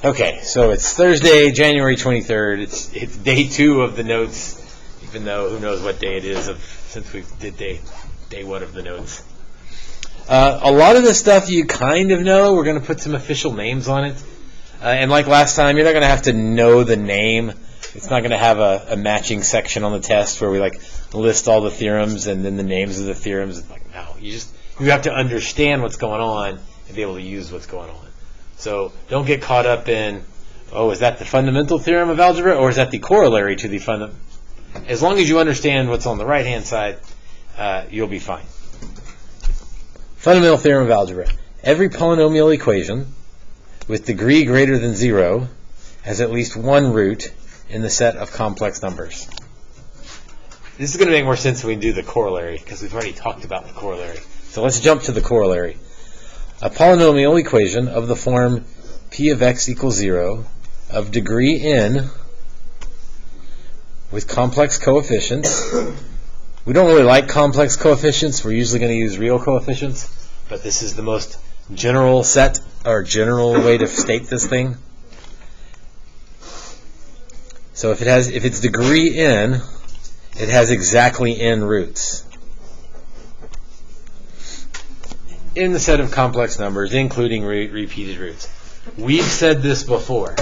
Okay, so it's Thursday, January 23rd. It's day 2 of the notes, even though who knows what day it is since we did day 1 of the notes. A lot of the stuff you kind of know. We're going to put some official names on it. And like last time, you're not going to have to know the name. It's not going to have a matching section on the test where we list all the theorems and then the names of the theorems. No, you have to understand what's going on and be able to use what's going on. So don't get caught up in, is that the fundamental theorem of algebra or is that the corollary to the fundamental? As long as you understand what's on the right-hand side, you'll be fine. Fundamental theorem of algebra. Every polynomial equation with degree greater than 0 has at least one root in the set of complex numbers. This is going to make more sense when we do the corollary because we've already talked about the corollary. So let's jump to the corollary. A polynomial equation of the form p of x equals 0 of degree n with complex coefficients. We don't really like complex coefficients. We're usually going to use real coefficients, but this is the most general set or general way to state this thing. So if it's degree n, it has exactly n roots in the set of complex numbers, including repeated roots. We've said this before,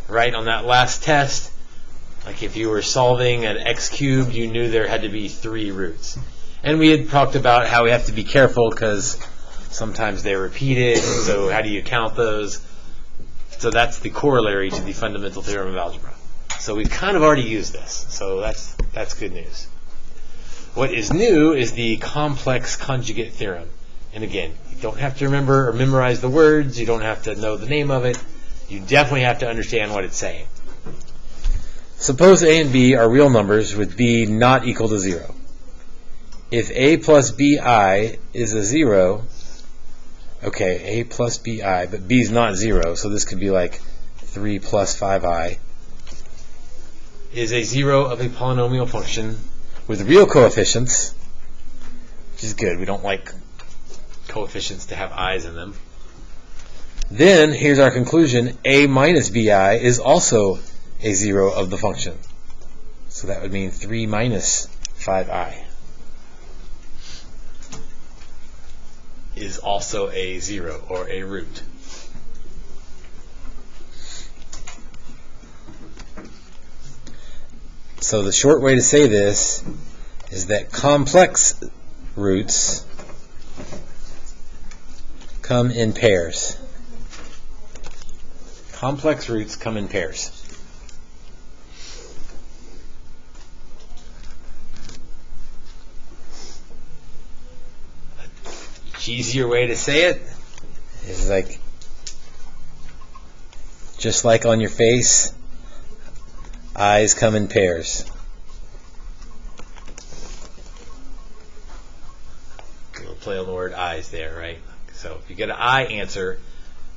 right? On that last test, like if you were solving an x cubed, you knew there had to be 3 roots. And we had talked about how we have to be careful because sometimes they're repeated, so how do you count those? So that's the corollary to the fundamental theorem of algebra. So we've kind of already used this, so that's good news. What is new is the complex conjugate theorem. And again, you don't have to remember or memorize the words. You don't have to know the name of it. You definitely have to understand what it's saying. Suppose a and b are real numbers with b not equal to 0. If a plus bi is a 0, okay, a plus bi, but b is not 0, so this could be like 3 plus 5i, is a 0 of a polynomial function with real coefficients, which is good. We don't like coefficients to have i's in them. Then, here's our conclusion. A minus bi is also a 0 of the function. So that would mean 3 minus 5i is also a 0 or a root. So the short way to say this is that complex roots come in pairs. Complex roots come in pairs. An easier way to say it is just like on your face, eyes come in pairs. We'll play on the word eyes there, right? So if you get an I answer,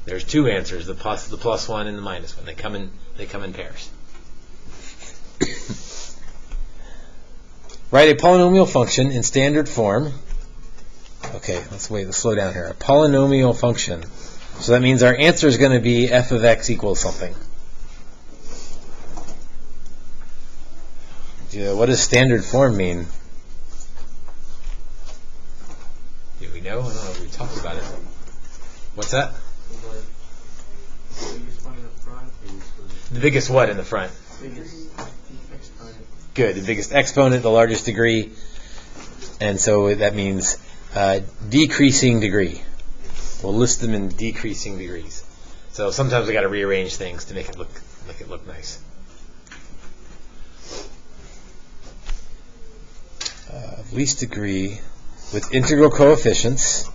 there's 2 answers, the plus one and the minus one. They come in pairs. Write a polynomial function in standard form. Okay, let's slow down here. A polynomial function. So that means our answer is going to be f of x equals something. What does standard form mean? Do we know? I don't know if we talked about it. What's that? The biggest what in the front? Good. The biggest exponent, the largest degree. And so that means decreasing degree. We'll list them in decreasing degrees. So sometimes we got to rearrange things to make it look nice. Of least degree with integral coefficients,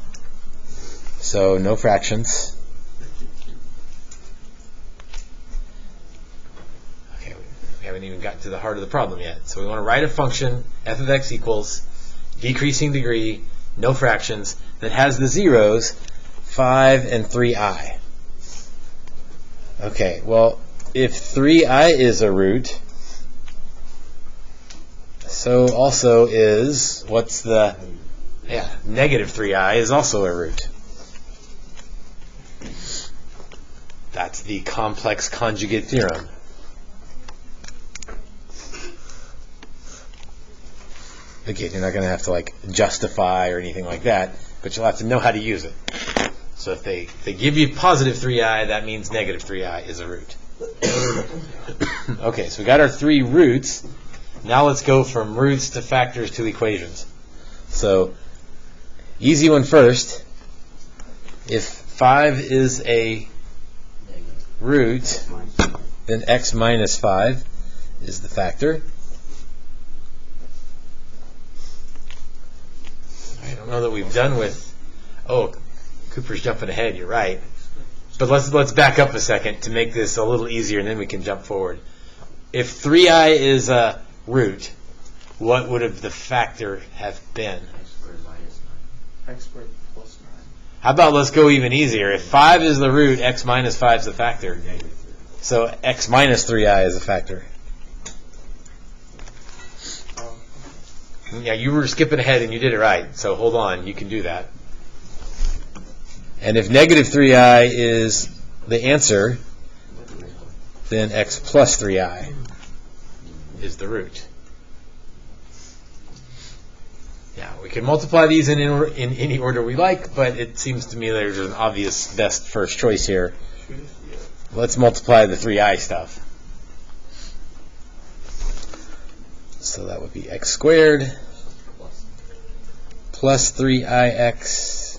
so no fractions. Okay, we haven't even gotten to the heart of the problem yet. So we want to write a function, f of x equals decreasing degree, no fractions, that has the zeros 5 and 3i. Okay, well, if 3i is a root, so also is, negative 3i is also a root. That's the complex conjugate theorem. Again, you're not going to have to like justify or anything like that, but you'll have to know how to use it. So if they give you positive 3i, that means negative 3i is a root. Okay, so we got our three roots. Now let's go from roots to factors to equations. So, easy one first. If 5 is a root, then x minus 5 is the factor. I don't know that we've done with... Oh, Cooper's jumping ahead, you're right. But let's back up a second to make this a little easier, and then we can jump forward. If 3i is a root, what would have the factor have been? X squared minus 9. X squared plus 9. How about let's go even easier. If 5 is the root, x minus 5 is the factor. So x minus 3i is a factor. Yeah, you were skipping ahead and you did it right. So hold on, you can do that. And if negative 3i is the answer, then x plus 3i is the root. Yeah, we can multiply these in any order we like, but it seems to me there's an obvious best first choice here. Let's multiply the 3i stuff. So that would be x squared plus 3ix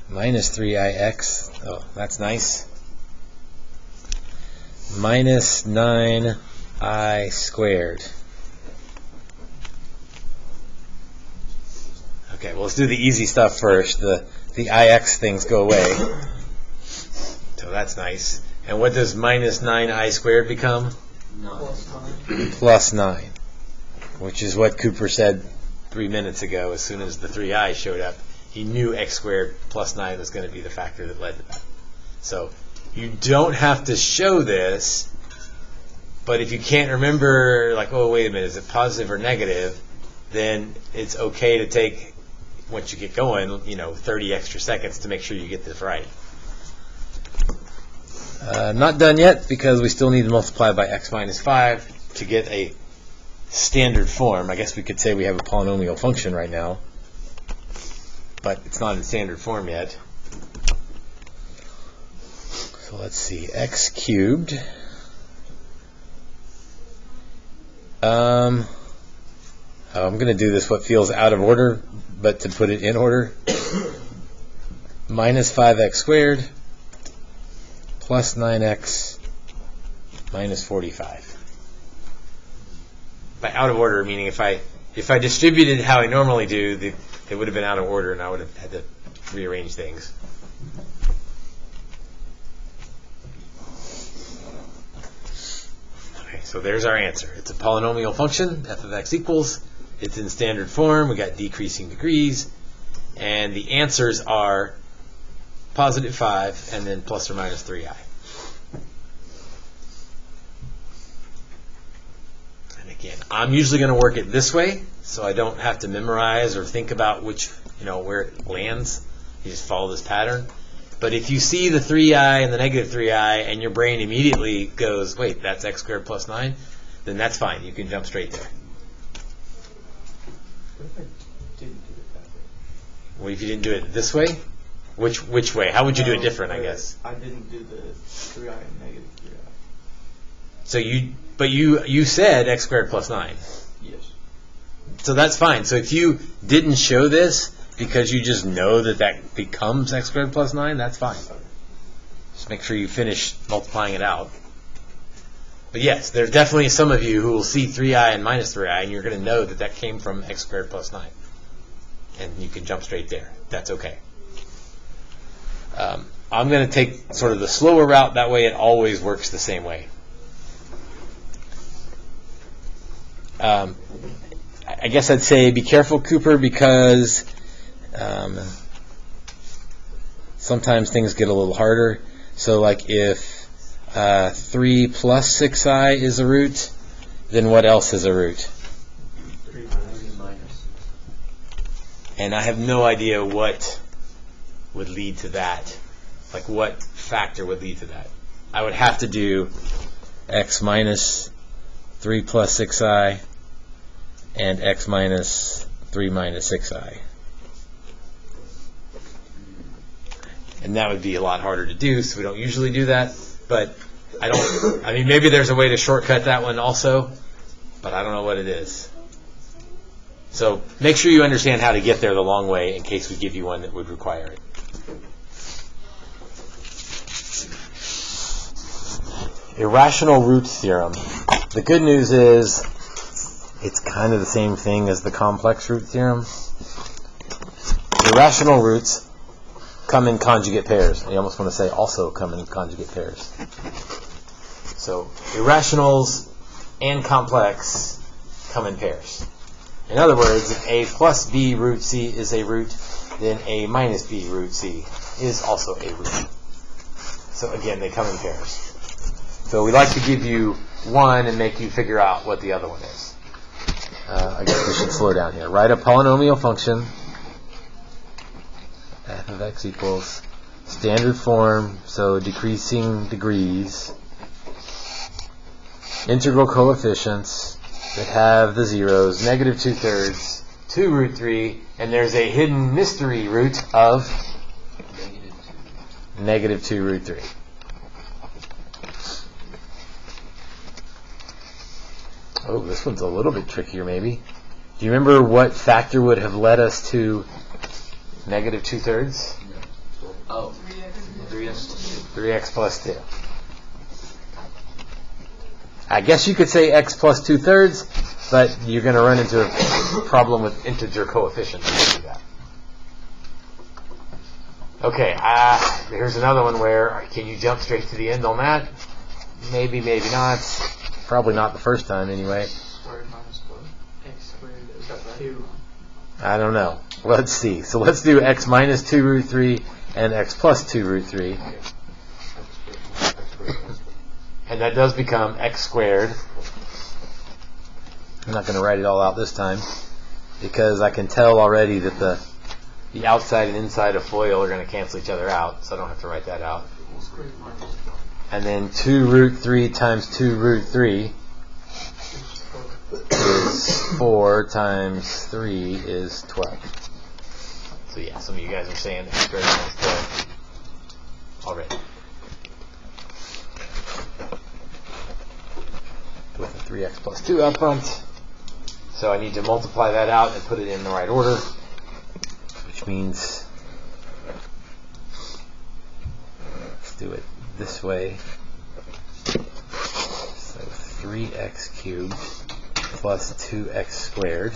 minus 3ix. Oh, that's nice. Minus 9i squared. Okay, well, let's do the easy stuff first. The ix things go away. So that's nice. And what does minus 9i squared become? Plus 9. Which is what Cooper said 3 minutes ago. As soon as the 3i showed up, he knew x squared plus 9 was going to be the factor that led to that. So you don't have to show this, but if you can't remember, like, oh, wait a minute, is it positive or negative, then it's okay to take, once you get going, 30 extra seconds to make sure you get this right. Not done yet, because we still need to multiply by x minus 5 to get a standard form. I guess we could say we have a polynomial function right now, but it's not in standard form yet. So let's see, x cubed. I'm going to do this what feels out of order, but to put it in order. Minus 5x squared plus 9x minus 45. By out of order, meaning if I distributed how I normally do, it would have been out of order and I would have had to rearrange things. Okay, so there's our answer. It's a polynomial function, f of x equals. It's in standard form. We got decreasing degrees. And the answers are positive 5 and then plus or minus 3i. Again, I'm usually going to work it this way, so I don't have to memorize or think about where it lands. You just follow this pattern. But if you see the 3i and the negative 3i and your brain immediately goes, wait, that's x squared plus 9, then that's fine. You can jump straight there. What if I didn't do it that way? Well, if you didn't do it this way? Which way? How would you do it different, I guess? I didn't do the 3i and negative 3i. So you said x squared plus 9. Yes. So that's fine. So if you didn't show this because you just know that becomes x squared plus 9, that's fine. Just make sure you finish multiplying it out. But yes, there's definitely some of you who will see 3i and minus 3i, and you're going to know that came from x squared plus 9. And you can jump straight there. That's okay. I'm going to take sort of the slower route. That way it always works the same way. I guess I'd say be careful, Cooper, because sometimes things get a little harder. So like if 3 plus 6i is a root, then what else is a root? 3 minus. And I have no idea what would lead to that. Like what factor would lead to that? I would have to do x minus 3 plus 6i and x minus 3 minus 6i. And that would be a lot harder to do, so we don't usually do that. But I mean, maybe there's a way to shortcut that one also, but I don't know what it is. So make sure you understand how to get there the long way in case we give you one that would require it. Irrational root theorem. The good news is it's kind of the same thing as the complex root theorem. Irrational roots come in conjugate pairs. I almost want to say also come in conjugate pairs. So irrationals and complex come in pairs. In other words, if a plus b root c is a root, then a minus b root c is also a root. So again, they come in pairs. So we like to give you one and make you figure out what the other one is. I guess we should slow down here. Write a polynomial function, f of x equals standard form, so decreasing degrees, integral coefficients that have the zeros, negative 2/3, 2 root 3, and there's a hidden mystery root of negative 2 root 3. Oh, this one's a little bit trickier maybe. Do you remember what factor would have led us to negative 2/3? Oh, 3x. 3x plus 2. I guess you could say x plus 2/3, but you're going to run into a problem with integer coefficients if you do that. Okay, here's another one where, can you jump straight to the end on that? Maybe, maybe not. Probably not the first time anyway. Squared minus what? X squared is that right? 2. I don't know. Let's see. So let's do x minus 2 root 3 and x plus 2 root 3. Okay. And that does become x squared. I'm not going to write it all out this time because I can tell already that the outside and inside of FOIL are going to cancel each other out, so I don't have to write that out. And then 2 root 3 times 2 root 3 is 4 times 3 is 12. So yeah, some of you guys are saying x squared minus 12 already. With a 3x plus 2 up front. So I need to multiply that out and put it in the right order, which means let's do it this way. So 3x cubed plus 2x squared,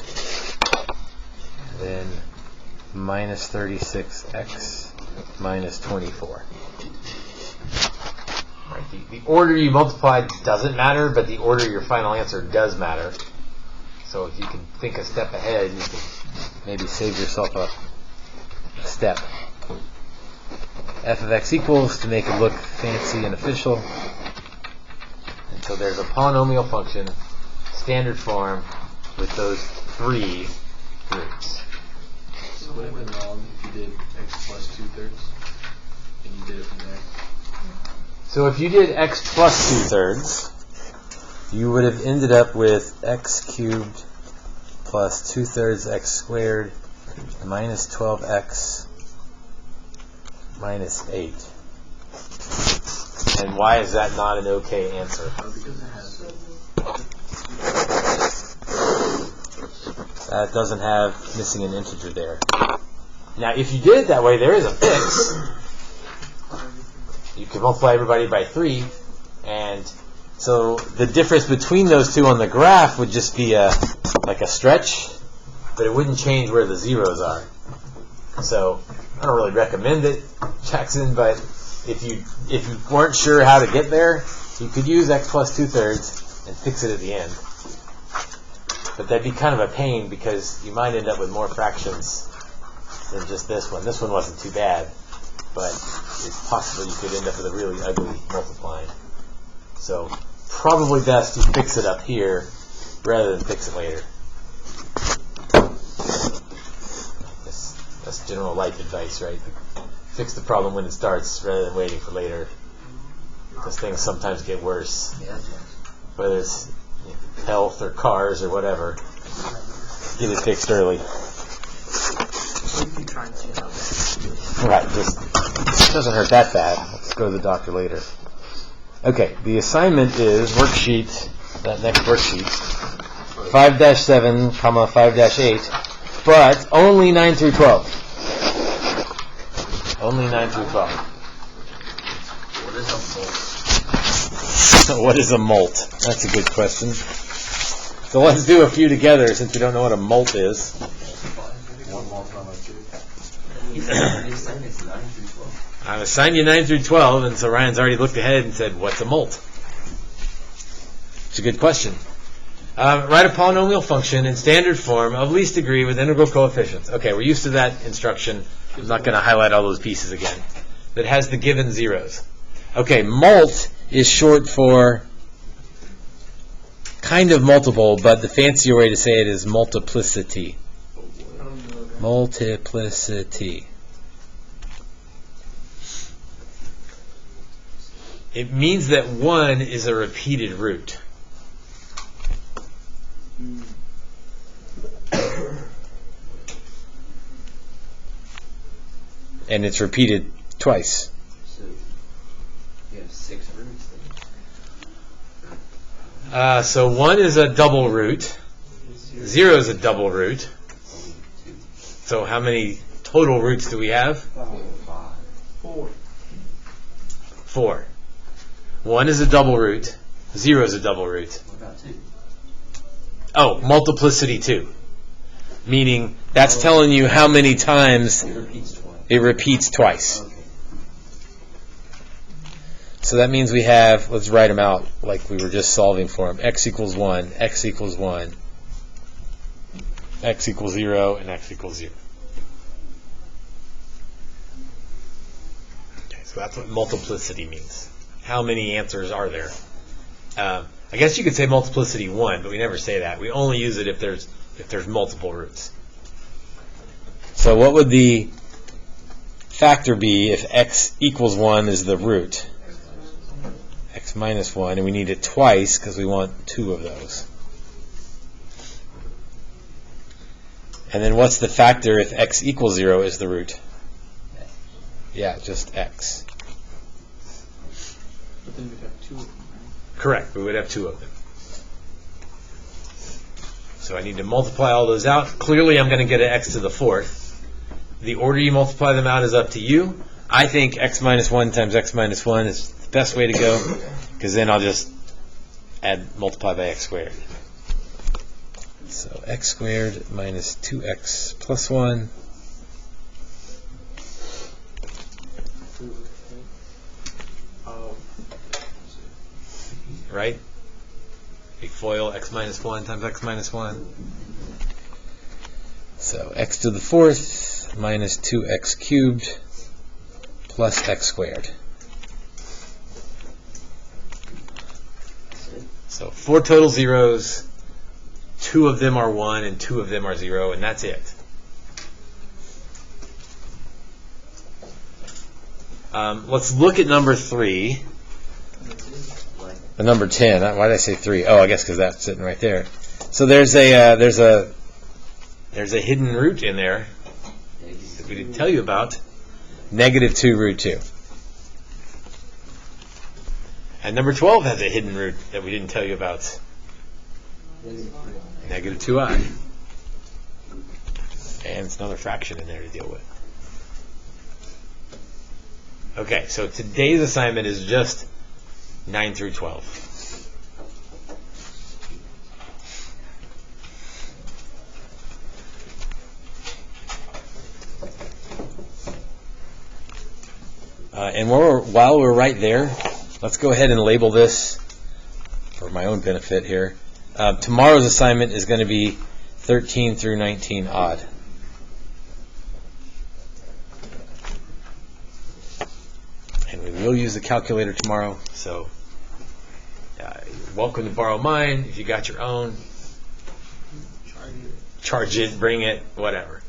and then minus 36x minus 24. Right, the order you multiplied doesn't matter, but the order your final answer does matter. So if you can think a step ahead, you can maybe save yourself a step. F of x equals, to make it look fancy and official. And so there's a polynomial function, standard form, with those 3 roots. So would it have been wrong if you did x plus 2/3 and you did it from there? So if you did x plus 2/3, you would have ended up with x cubed plus 2/3 x squared minus 12x minus 8. And why is that not an okay answer? Because it has That doesn't have missing an integer there. Now, if you did it that way, there is a fix. You could multiply everybody by 3, and so the difference between those two on the graph would just be like a stretch, but it wouldn't change where the zeros are. So I don't really recommend it, Jackson, but if you weren't sure how to get there, you could use x plus 2/3 and fix it at the end. But that'd be kind of a pain because you might end up with more fractions than just this one. This one wasn't too bad, but it's possible you could end up with a really ugly multiplying. So probably best to fix it up here rather than fix it later. That's general life advice, right? Fix the problem when it starts rather than waiting for later to Because things sometimes get worse. Whether it's health or cars or whatever. Get it fixed early. Right, just it doesn't hurt that bad. Let's go to the doctor later. Okay, the assignment is worksheet, that next worksheet, 5-7, 5-8, but only 9 through 12. Only 9 through 12. What is a molt? That's a good question. So let's do a few together since we don't know what a molt is. I've assigned you 9 through 12, and so Ryan's already looked ahead and said, what's a molt? It's a good question. Write a polynomial function in standard form of least degree with integral coefficients. Okay, we're used to that instruction. I'm not going to highlight all those pieces again. That has the given zeros. Okay, molt is short for kind of multiple, but the fancier way to say it is multiplicity. Multiplicity. It means that 1 is a repeated root. And it's repeated twice. So you have 6 roots then? So 1 is a double root. 0 is a double root. So how many total roots do we have? 4. 4. 1 is a double root. 0 is a double root. What about 2? Oh, multiplicity 2. Meaning that's telling you how many times It repeats twice. it repeats twice. Okay. So that means we have, let's write them out like we were just solving for them. X equals 1, X equals 1, X equals 0, and X equals 0. Okay, so that's what multiplicity means. How many answers are there? I guess you could say multiplicity 1, but we never say that. We only use it if there's multiple roots. So what would the factor be if x equals 1 is the root? X minus 1, and we need it twice because we want 2 of those. And then what's the factor if x equals 0 is the root? Yeah, just x. But then we'd have 2 of them, right? Correct, we would have 2 of them. So I need to multiply all those out. Clearly I'm going to get an x to the 4th. The order you multiply them out is up to you. I think x minus 1 times x minus 1 is the best way to go, because then I'll just multiply by x squared. So x squared minus 2x plus 1. Right? Big FOIL, x minus 1 times x minus 1. So x to the 4th minus 2x cubed plus x squared. So 4 total zeros, 2 of them are 1 and 2 of them are 0, and that's it. Let's look at number 3. The number 10. Why did I say 3? Oh, I guess because that's sitting right there. So there's a hidden root in there that we didn't tell you about. Negative 2 root 2. And number 12 has a hidden root that we didn't tell you about. Negative 2i. And it's another fraction in there to deal with. Okay, so today's assignment is just 9 through 12. And while we're right there, let's go ahead and label this for my own benefit here. Tomorrow's assignment is going to be 13 through 19 odd. And we will use the calculator tomorrow, so you're welcome to borrow mine. If you got your own, charge it, bring it, whatever.